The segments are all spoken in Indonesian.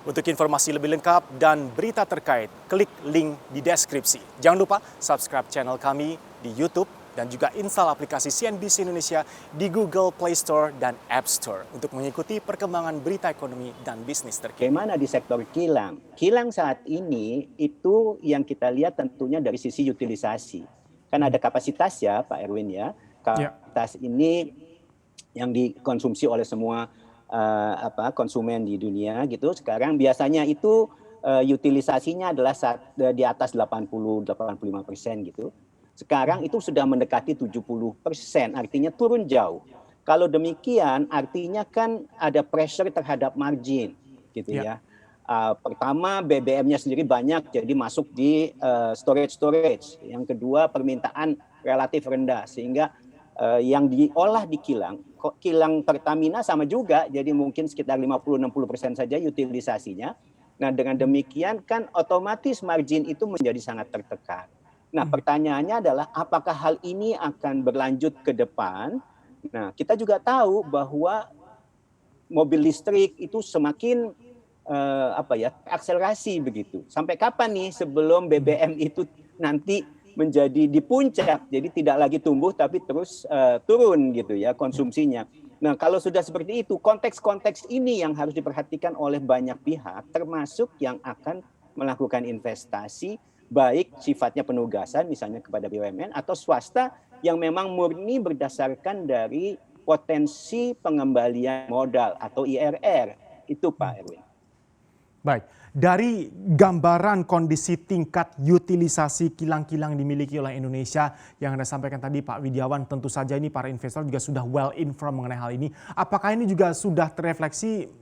Untuk informasi lebih lengkap dan berita terkait, klik link di deskripsi. Jangan lupa subscribe channel kami di YouTube dan juga install aplikasi CNBC Indonesia di Google Play Store dan App Store untuk mengikuti perkembangan berita ekonomi dan bisnis terkini. Bagaimana di sektor kilang? Kilang saat ini itu yang kita lihat tentunya dari sisi utilisasi. Kan ada kapasitas ya Pak Erwin ya. Kapasitas ini yang dikonsumsi oleh semua konsumen di dunia gitu. Sekarang biasanya itu utilisasinya adalah di atas 80-85% gitu. Sekarang itu sudah mendekati 70%, artinya turun jauh. Kalau demikian artinya kan ada pressure terhadap margin gitu ya. Pertama BBM-nya sendiri banyak jadi masuk di storage. Yang kedua permintaan relatif rendah sehingga yang diolah di kilang Pertamina sama juga, jadi mungkin sekitar 50-60% saja utilisasinya. Nah dengan demikian kan otomatis margin itu menjadi sangat tertekan. Nah pertanyaannya adalah apakah hal ini akan berlanjut ke depan? Nah kita juga tahu bahwa mobil listrik itu semakin akselerasi begitu. Sampai kapan nih sebelum BBM itu nanti menjadi di puncak, jadi tidak lagi tumbuh tapi terus turun gitu ya konsumsinya. Nah kalau sudah seperti itu, konteks-konteks ini yang harus diperhatikan oleh banyak pihak, termasuk yang akan melakukan investasi, baik sifatnya penugasan misalnya kepada BUMN atau swasta yang memang murni berdasarkan dari potensi pengembalian modal atau IRR. Itu Pak Erwin. Baik, dari gambaran kondisi tingkat utilisasi kilang-kilang dimiliki oleh Indonesia yang Anda sampaikan tadi Pak Widiawan, tentu saja ini para investor juga sudah well informed mengenai hal ini. Apakah ini juga sudah terrefleksi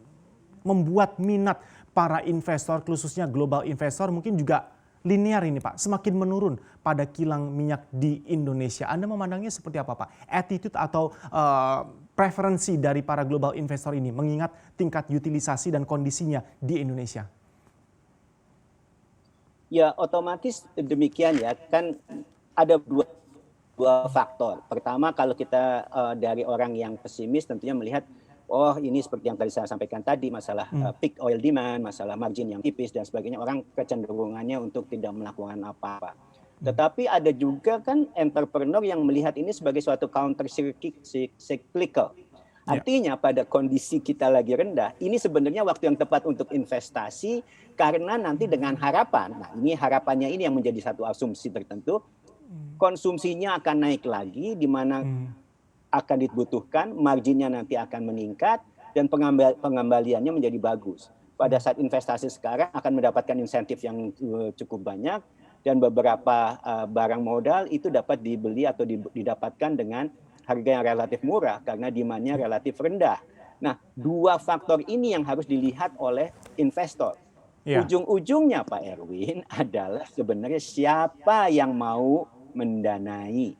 membuat minat para investor, khususnya global investor mungkin juga linear ini Pak, semakin menurun pada kilang minyak di Indonesia. Anda memandangnya seperti apa Pak? Attitude atau preferensi dari para global investor ini mengingat tingkat utilisasi dan kondisinya di Indonesia? Ya otomatis demikian ya, kan ada dua faktor. Pertama kalau kita dari orang yang pesimis tentunya melihat oh ini seperti yang tadi saya sampaikan tadi, masalah peak oil demand, masalah margin yang tipis dan sebagainya, orang kecenderungannya untuk tidak melakukan apa-apa. Tetapi ada juga kan entrepreneur yang melihat ini sebagai suatu counter cyclical. Artinya pada kondisi kita lagi rendah, ini sebenarnya waktu yang tepat untuk investasi karena nanti dengan harapan, nah ini harapannya ini yang menjadi satu asumsi tertentu, konsumsinya akan naik lagi di mana akan dibutuhkan, marginnya nanti akan meningkat dan pengembaliannya menjadi bagus. Pada saat investasi sekarang akan mendapatkan insentif yang cukup banyak dan beberapa barang modal itu dapat dibeli atau didapatkan dengan harga yang relatif murah karena demand-nya relatif rendah. Nah, dua faktor ini yang harus dilihat oleh investor. Ujung-ujungnya Pak Erwin adalah sebenarnya siapa yang mau mendanai.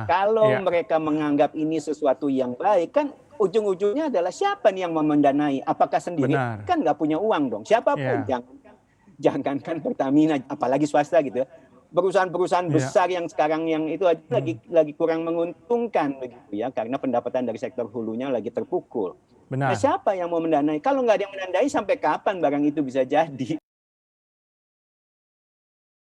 Kalau mereka menganggap ini sesuatu yang baik, kan ujung-ujungnya adalah siapa nih yang mau mendanai? Apakah sendiri? Kan nggak punya uang dong. Siapapun, jangankan Pertamina, apalagi swasta gitu ya. Perusahaan-perusahaan besar yang sekarang yang itu aja lagi kurang menguntungkan begitu ya, karena pendapatan dari sektor hulunya lagi terpukul. Nah, siapa yang mau mendanai? Kalau nggak ada yang mendanai sampai kapan barang itu bisa jadi?